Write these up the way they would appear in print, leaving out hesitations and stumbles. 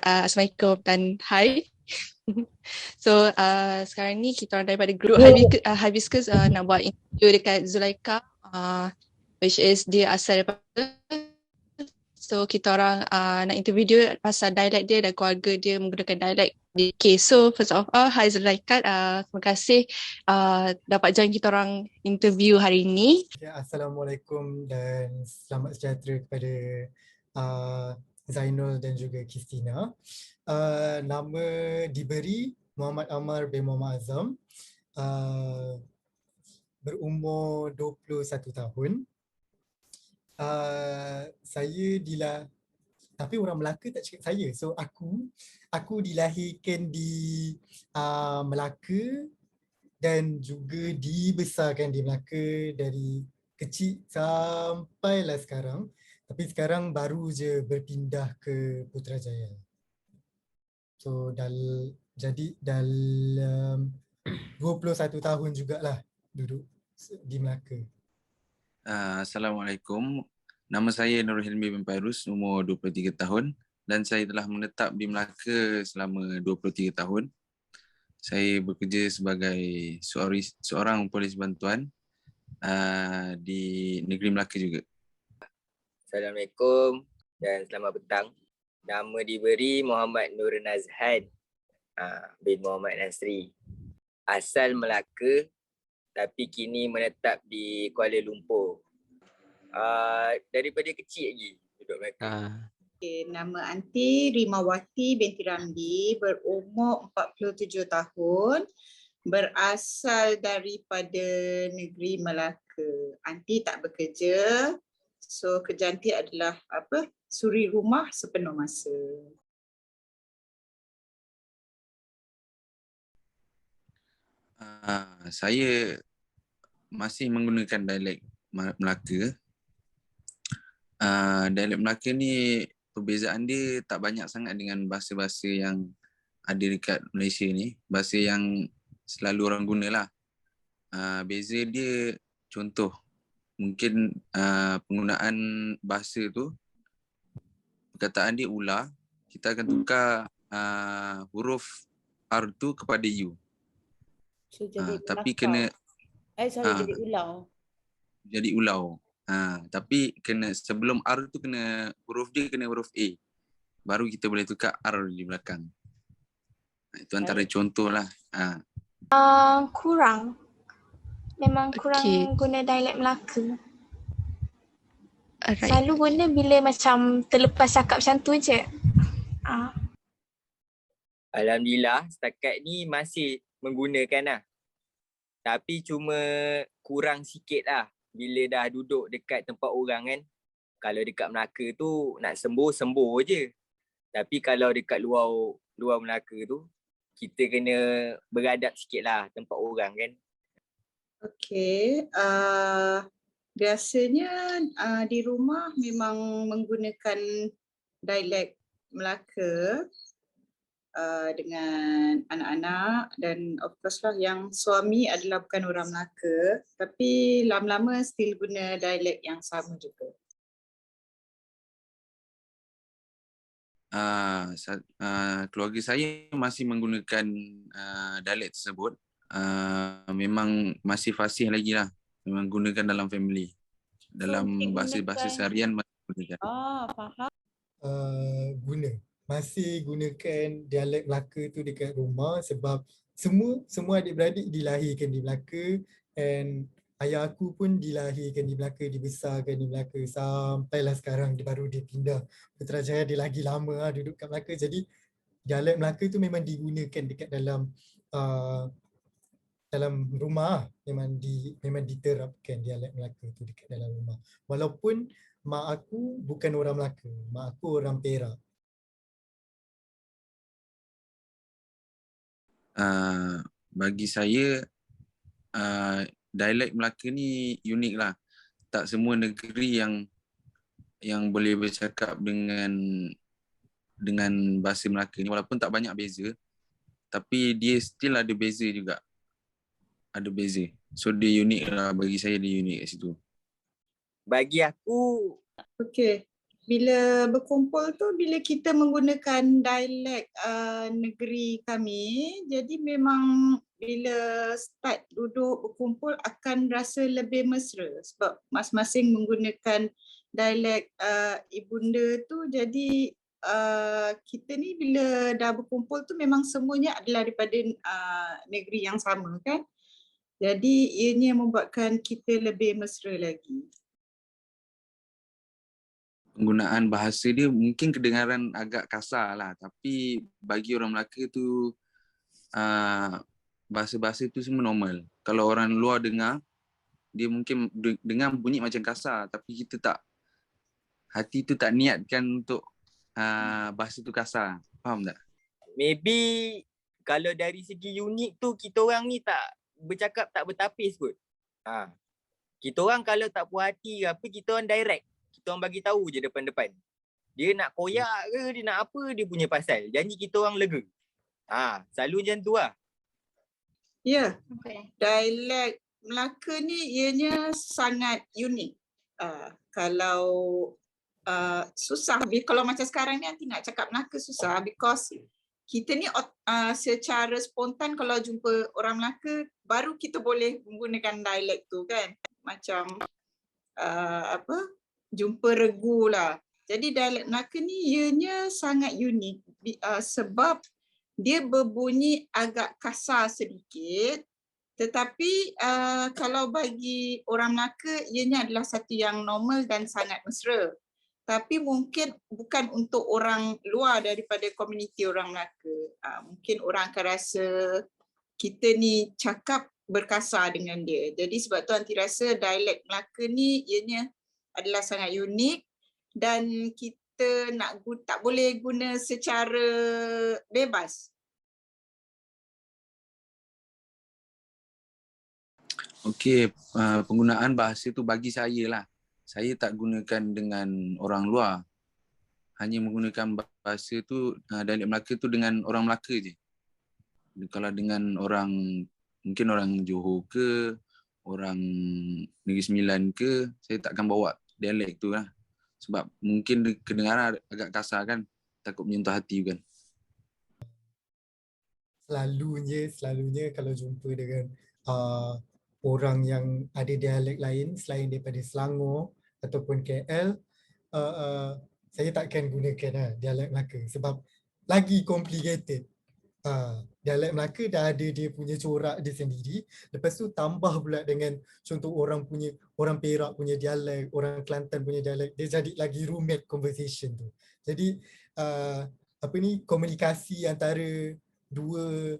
Assalamualaikum dan hai. So sekarang ni kita orang daripada grup Hibiscus nak buat interview dekat Zulaika, which is dia asal daripada, so kita orang nak interview dia pasal dialek dia dan keluarga dia menggunakan dialek. Okay, so first of all, hi Zulaika, terima kasih dapat join kita orang interview hari ini. Assalamualaikum dan selamat sejahtera kepada Zainul dan juga Kristina. Nama diberi Muhammad Amar bin Muhammad Azam, berumur 21 tahun. Tapi orang Melaka tak cakap saya. So aku dilahirkan di Melaka dan juga dibesarkan di Melaka dari kecil sampailah sekarang. Tapi sekarang baru je berpindah ke Putrajaya. So jadi dalam 21 tahun jugalah duduk di Melaka. Assalamualaikum. Nama saya Nurul Hilmi bin Fairuz, umur 23 tahun dan saya telah menetap di Melaka selama 23 tahun. Saya bekerja sebagai seorang polis bantuan di negeri Melaka juga. Assalamualaikum dan selamat petang. Nama diberi Muhammad Nur Nazhan bin Muhammad Nasri. Asal Melaka tapi kini menetap di Kuala Lumpur. Daripada kecil lagi duduk Melaka. Okay, nama Anti Rimawati binti Ramli, berumur 47 tahun, berasal daripada negeri Melaka. Anti tak bekerja, so kerja Anti adalah suri rumah sepenuh masa. Saya masih menggunakan dialek Melaka. Dialek Melaka ni perbezaan dia tak banyak sangat dengan bahasa-bahasa yang ada dekat Malaysia ni. Bahasa yang selalu orang gunalah. Beza dia contoh, mungkin penggunaan bahasa tu, perkataan dia ular, kita akan tukar huruf R tu kepada U. So, jadi tapi kena jadi ulau. Jadi ulau. Tapi kena sebelum R tu kena huruf dia kena huruf A. Baru kita boleh tukar R di belakang. Itu antara contoh lah. Kurang. Memang kurang guna dialek Melaka. Selalu guna bila macam terlepas cakap macam tu je. Alhamdulillah setakat ni masih menggunakan lah. Tapi cuma kurang sikit lah bila dah duduk dekat tempat orang kan. Kalau dekat Melaka tu nak sembuh je. Tapi kalau dekat luar Melaka tu, kita kena beradab sikit lah tempat orang kan. Okey, biasanya di rumah memang menggunakan dialek Melaka dengan anak-anak dan of course lah yang suami adalah bukan orang Melaka, tapi lama-lama still guna dialek yang sama juga. Keluarga saya masih menggunakan dialek tersebut. Memang masih fasih lagi lah. Memang gunakan dalam family. Dalam bahasa-bahasa seharian masih gunakan. Faham. Masih gunakan dialek Melaka tu dekat rumah sebab semua adik-beradik dilahirkan di Melaka, and ayah aku pun dilahirkan di Melaka, dibesarkan di Melaka sampailah sekarang baru dia pindah Putrajaya. Dia lagi lama duduk kat Melaka, jadi dialek Melaka tu memang digunakan dekat dalam rumah. Memang diterapkan dialek Melaka tu dekat dalam rumah. Walaupun mak aku bukan orang Melaka, mak aku orang Perak. Bagi saya dialek Melaka ni unik lah. Tak semua negeri yang boleh bercakap dengan bahasa Melaka ni, walaupun tak banyak beza, tapi dia still ada beza juga. Ada beza. So dia unik lah, bagi saya dia unik kat situ. Bagi aku, okey. bila berkumpul tu, bila kita menggunakan dialek negeri kami, jadi memang bila start duduk berkumpul akan rasa lebih mesra sebab masing-masing menggunakan dialek ibunda tu. Jadi kita ni bila dah berkumpul tu memang semuanya adalah daripada negeri yang sama kan. Jadi ianya membuatkan kita lebih mesra lagi. Penggunaan bahasa dia mungkin kedengaran agak kasar lah, tapi bagi orang Melaka tu bahasa-bahasa tu semua normal. Kalau orang luar dengar, dia mungkin dengar bunyi macam kasar, tapi kita tak, hati tu tak niatkan untuk bahasa tu kasar. Faham tak? Maybe kalau dari segi unik tu kita orang ni tak bercakap tak bertapis kot. Kita orang kalau tak puas hati ke apa, kita orang direct. Kita orang bagi tahu je depan-depan. Dia nak koyak ke, dia nak apa, dia punya pasal. Janji kita orang lega. Selalu macam tu lah. Ya, Okay. dialek Melaka ni ianya sangat unik. Kalau susah, kalau macam sekarang ni nanti nak cakap Melaka susah because kita ni secara spontan kalau jumpa orang Melaka baru kita boleh menggunakan dialek tu kan. Macam jumpa regu lah. Jadi dialek Melaka ni ianya sangat unik sebab dia berbunyi agak kasar sedikit, tetapi kalau bagi orang Melaka ianya adalah satu yang normal dan sangat mesra. Tapi mungkin bukan untuk orang luar daripada komuniti orang Melaka. Mungkin orang akan rasa kita ni cakap berkasar dengan dia. Jadi sebab tu Anti rasa dialek Melaka ni ianya adalah sangat unik dan kita tak boleh guna secara bebas. Okey, penggunaan bahasa tu bagi saya lah. Saya tak gunakan dengan orang luar. Hanya menggunakan bahasa tu, dialek Melaka tu dengan orang Melaka je. Kalau dengan orang, mungkin orang Johor ke, orang Negeri Sembilan ke, saya takkan bawa dialek tu lah. Sebab mungkin kedengaran agak kasar kan, takut menyentuh hati kan. Selalunya kalau jumpa dengan orang yang ada dialek lain selain daripada Selangor ataupun KL, saya takkan gunakan dialek Melaka sebab lagi complicated. Dialek Melaka dah ada dia punya corak dia sendiri. Lepas tu tambah pula dengan contoh orang Perak punya dialek, orang Kelantan punya dialek, dia jadi lagi rumit conversation tu. Jadi komunikasi antara dua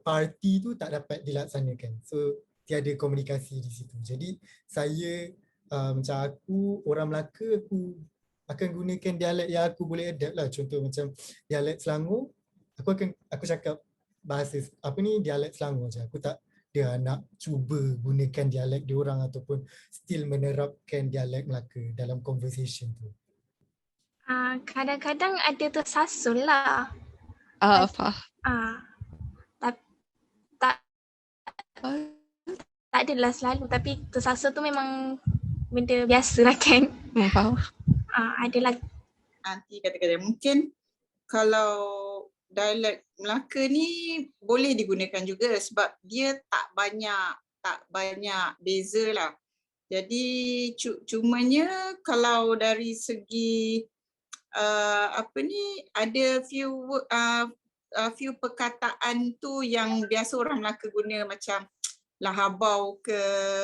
parti tu tak dapat dilaksanakan. So tiada komunikasi di situ. Jadi saya macam aku orang Melaka, aku akan gunakan dialek yang aku boleh adapt lah. Contoh macam dialek Selangor, aku cakap bahasa dialek Selangor je. Aku tak nak cuba gunakan dialek diorang ataupun still menerapkan dialek Melaka dalam conversation tu. Kadang-kadang ada tersasul lah. Faham. Tak adalah selalu, tapi tersasul tu memang benda biasa lah kan. Faham. Adalah. Nanti kata-kata mungkin kalau dialek Melaka ni boleh digunakan juga sebab dia tak banyak beza lah. Jadi cumanya kalau dari segi ada few perkataan tu yang biasa orang Melaka guna macam lahabau ke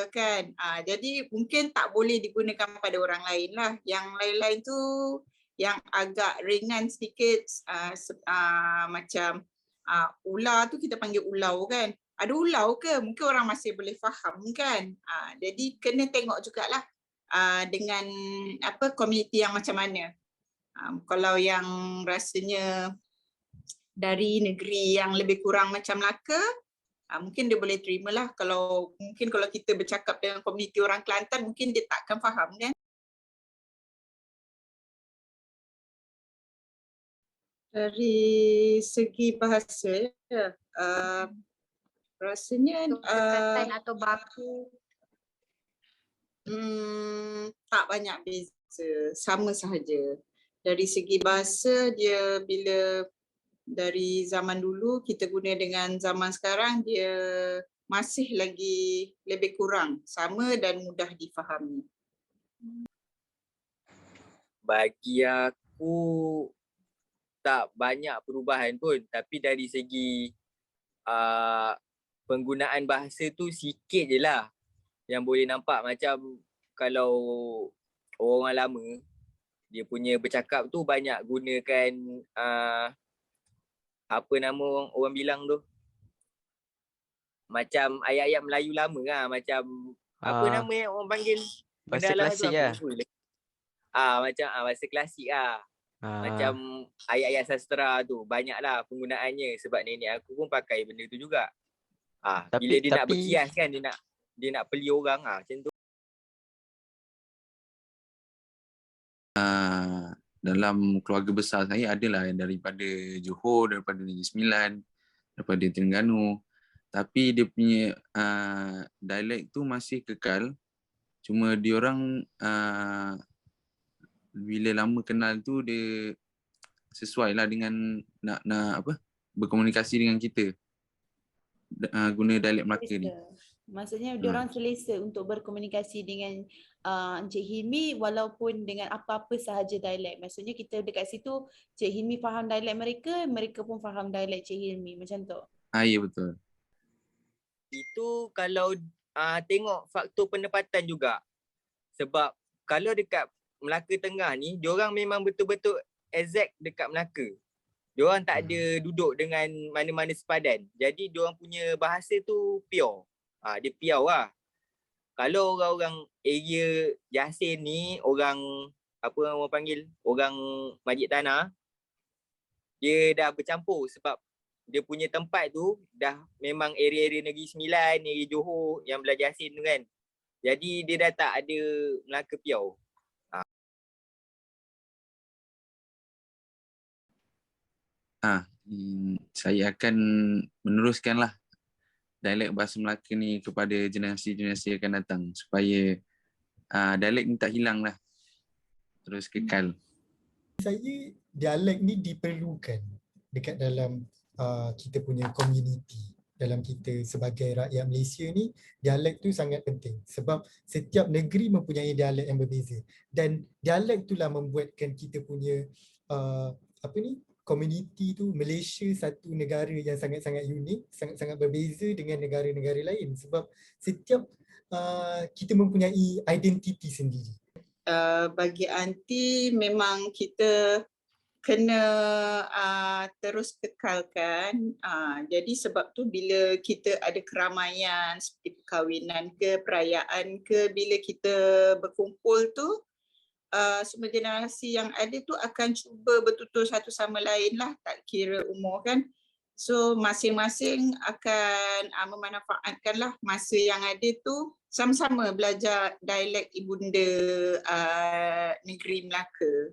kan. Jadi mungkin tak boleh digunakan pada orang lain lah. Yang lain-lain tu yang agak ringan sedikit macam ular tu kita panggil ulau kan. Ada ulau ke? Mungkin orang masih boleh faham kan. Jadi kena tengok jugalah dengan komuniti yang macam mana. Kalau yang rasanya dari negeri yang lebih kurang macam Melaka, mungkin dia boleh terima lah. Kalau kita bercakap dengan komuniti orang Kelantan, mungkin dia takkan faham kan. Dari segi bahasa, rasanya Pendekatan atau baku. tak banyak beza. bahasa, sama sahaja. Dari segi bahasa dia bila dari zaman dulu kita guna dengan zaman sekarang dia masih lagi lebih kurang sama dan mudah difahami. Bagi aku tak banyak perubahan pun, tapi dari segi penggunaan bahasa tu sikit je lah yang boleh nampak. Macam kalau orang lama dia punya bercakap tu banyak gunakan apa nama orang bilang tu, macam ayat-ayat Melayu lama lah, macam apa nama yang orang panggil Bahasa benda lama tu, klasik lah. macam bahasa klasik lah. Macam ayat-ayat sastra tu banyaklah penggunaannya, sebab nenek aku pun pakai benda tu juga. Bila dia nak berkias kan, dia nak peli orang macam tu. Dalam keluarga besar saya adalah yang daripada Johor, daripada Negeri Sembilan, daripada Terengganu. Tapi dia punya dialek tu masih kekal. Cuma diorang bila lama kenal tu dia sesuai lah dengan nak berkomunikasi dengan kita. Guna dialek Melaka ni. Maksudnya diorang selesa untuk berkomunikasi dengan Encik Hilmi walaupun dengan apa-apa sahaja dialek. Maksudnya kita dekat situ, Cik Hilmi faham dialek mereka, mereka pun faham dialek Cik Hilmi, macam tu. Ya betul. Itu kalau tengok faktor penempatan juga. Sebab kalau dekat Melaka Tengah ni, diorang memang betul-betul exact dekat Melaka. Diorang tak ada duduk dengan mana-mana sepadan. Jadi diorang punya bahasa tu pure. Dia pure lah. Kalau orang-orang area Yasin ni, orang apa orang panggil, orang Majid Tanah, dia dah bercampur sebab dia punya tempat tu dah memang area-area Negeri Sembilan, area Johor yang belajar Yasin tu kan. Jadi dia dah tak ada Melaka pure. Saya akan meneruskanlah dialek bahasa Melaka ni kepada generasi-generasi akan datang supaya dialek ni tak hilang lah, terus kekal. Saya dialek ni diperlukan dekat dalam kita punya community. Dalam kita sebagai rakyat Malaysia ni, dialek tu sangat penting sebab setiap negeri mempunyai dialek yang berbeza dan dialek itulah membuatkan kita punya komuniti tu, Malaysia satu negara yang sangat-sangat unik, sangat-sangat berbeza dengan negara-negara lain sebab setiap kita mempunyai identiti sendiri. Bagi Anti memang kita kena terus kekalkan. Jadi sebab tu bila kita ada keramaian seperti perkahwinan ke, perayaan ke, bila kita berkumpul tu, semua generasi yang ada tu akan cuba bertutur satu sama lain lah, tak kira umur kan. So masing-masing akan memanfaatkan lah masa yang ada tu sama-sama belajar dialek ibunda negeri Melaka.